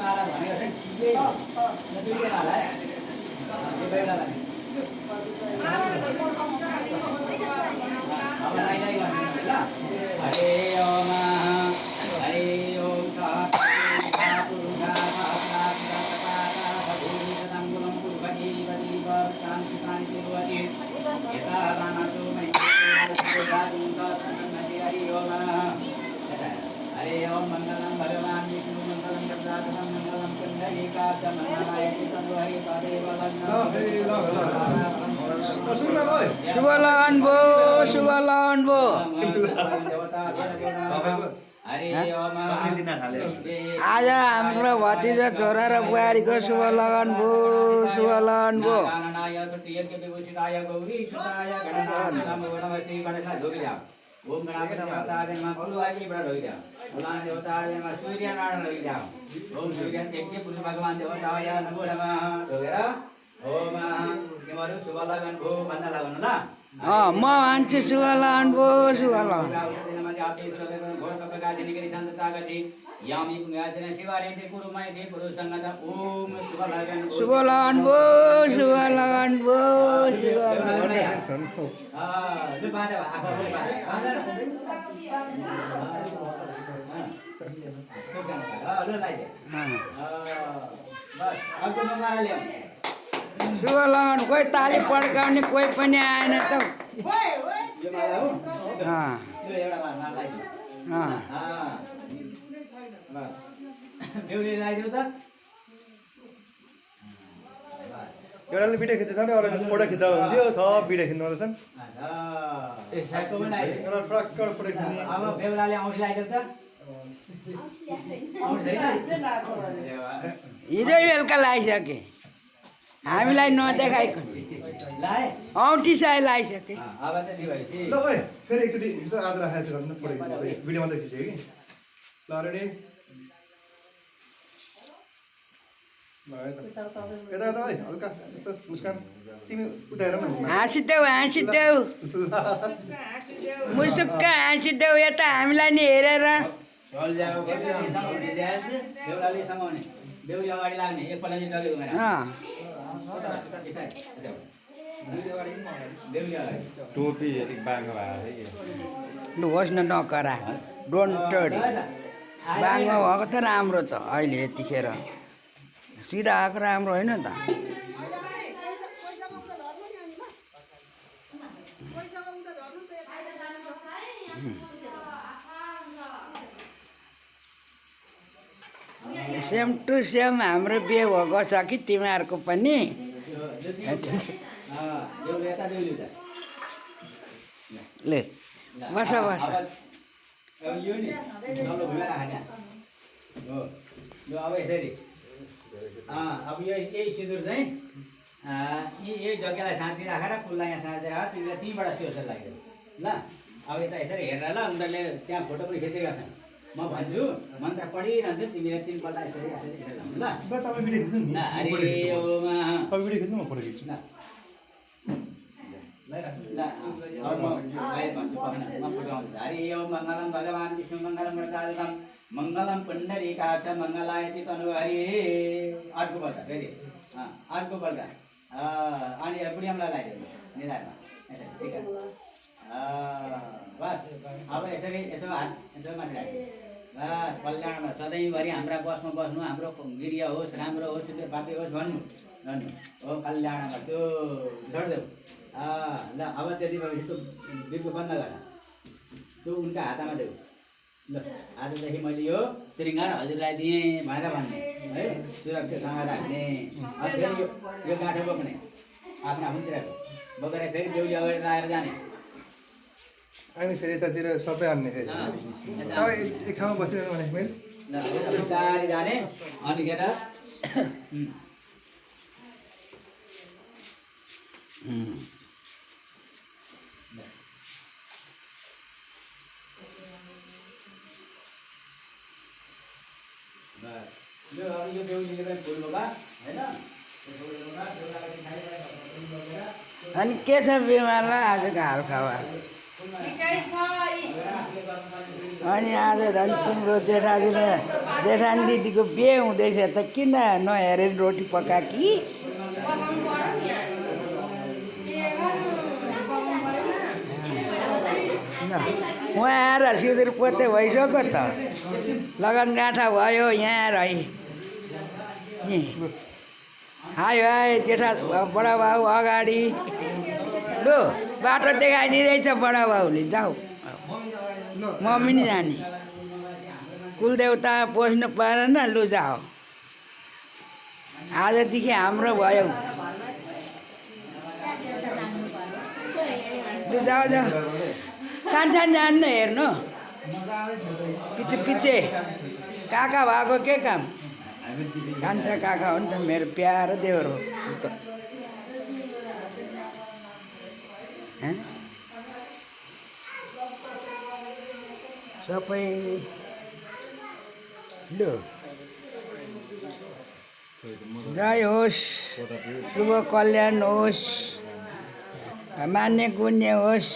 माला भनेको चाहिँ दुईवटा होला है दुईवटा होला अब लाइलाई गर्नुहुन्छ ल हरे ओम हरे ओम हरे ओम मंगलम भगवान विष्णु मंगलम गरुडाधरम मंगलम पुंडरीकाक्ष मंगलाय चित्तंहरि पादेव शुभ लगन भो शुभ लगन भो आज हाम्रो भतिजा छोरा र बुहारीको शुभ लगन भो शुभ लगन भो ओम गणापति देवताय नमः पुरुवाई बड़ा रोई जाओ भगवान देवताय नमः सूर्य नारायण रोई जाओ ओम सूर्य यज्ञ पुरुष भगवान देवताय नमो नमः रोगेरा ओम तिम्रो शुभ लगन भो भन्न लाग्नु ल म मान्छु शुभ लगन भो शुभ लगन यामी पुण्याचन शिवारेन्द्र कुरुमय पुरुष संगत ओम शुभ लगन शुभ लगन भो शुभ लगन भो शुभ लगन जो बाजा आफा बोले बाजा ल लाइदे बस अब को माला ल्याऊ शुभ लगन कोही ताली पड्काउने कोही पनि आएन त यो माला हो अँ यो एउटा माला लाइदे अँ बस बेहुली लगाइदेऊ त एउटाले भिडियो खिच्दैछ नि अरूले फोटो खिच्दा हुन्थ्यो सब भिडियो खिच्नु पर्दैछन् एउटा प्रकार फोटो खिच्ने अब बेहुलाले औँठी लगाइदेऊ त औँठी छैन हिजो बेलुका लगाइसके हामीलाई नदेखाइकन लाए औँठी साई लगाइसके अब चाहिँ नि भएपछि ल ओए फेरि एकचोटि यसो आज राखेको छु गर्नु फोटो खिच्नु भिडियो मात्रै खिचेँ कि ल रेडी यता यता है हल्का यस्तो मुस्कान तिमी उता हेर न हाँसिदेऊ हाँसिदेऊ मुसुक्क हाँसिदेऊ यता हामीलाई नि हेरेर बेहुलाले समाउने बेहुली अगाडि लाग्ने एकपल्ट चाहिँ डगेको भएन अँ बेहुली अगाडि टोपी बाङ्गो भएको लु होस् न नकरा डोन्ट टडी बाङ्गो भएको त राम्रो त अहिले यतिखेर सिधा आएको राम्रो होइन त सेम टु सेम हाम्रो बिहे भएको छ कि तिमीहरूको पनि बेहुली यता बेहुली उता ले बस बस अब यो नि तल्लो भुइँमा राख हो यो अब यसरी अब यो यही सिन्दुर चाहिँ यही जग्गालाई साँच्ची राखेर फुललाई यहाँ साँच्ची राखेर तिमीलाई त्यहीँबाट स्योसर लगाइदेऊ ल अब यता यसरी हेरेर ल उनीहरूले त्यहाँ फोटो पनि खिच्दै गर्छ म भन्छु मन्त्र पढिरहन्छु तिमीले तिनपल्ट यसरी यसरी यसरी लाउनु ल तपाईँ भिडियो खिच्नु नि हरे ओम तपाईँ भिडियो खिच्नु म फोटो खिच्छु ल अब म भन्छु म फोटो आउँछु हरि ओम मङ्गलम भगवान् विष्णु मङ्गलम गरुडाधरम मङ्गलम पुण्डरीकाक्ष मङ्गलाय चित्तंहरि अर्को पल्ट फेरि अर्को पल्ट अनि बुढियामलाई लगाइदिनु निधारमा यसरी ठिक बस अब यसरी यसो हात यसो माथि राख्नु बस कल्याणमा सधैँभरि हाम्रा बसमा बस्नु हाम्रो गिरिया होस् राम्रो होस् बापी होस् भन्नु भन्नु हो कल्याणमा त्यो छोडिदेऊ ल अब त्यति भएपछि त्यो बिर्को बन्द गर त्यो उनका हातमा देऊ ल आजदेखि मैले यो श्रृङ्गार हजुरलाई दिएँ भनेर भन्ने है सुरक्षासँग राख्ने फेरि यो गाँठो बोक्ने आफ्नो आफूतिरको बोकेर फेरि बेहुली अगाडि लगाएर जाने अनि फेरि यतातिर सबै हान्ने फेरि एक ठाउँमा बसिरहनु भने मैले ल बिस्तारै जाने अनिखेर यो बेहुलीले पनि फुल बोका होइन अनि के छ बिमारलाई आजको हाल खबर अनि आज झन् तिम्रो जेठानी दिदीको बिहे हुँदैछ त किन नहेरेर रोटी पकाएकी उहाँ आएर सिँदुर पोते भइसक्यो त लगनगाँठा भयो यहाँ है हाय हाय जेठा बडा बाउ अगाडि लु बाटो देखाइदिँदैछ बडा बाउले जाऊ मम्मी नि जाने कुलदेउता पोस्नु परेन लु जाऊ आजदेखि हाम्रो भयो लु जाऊ जाऊ कान्छा जान्न हेर्नु पछि पछि काका भएको के काम कान्छा काका हो नि त मेरो प्यारो देवर हो उ त सबै लु जय होस् शुभ कल्याण होस् मान्य गुण्य होस्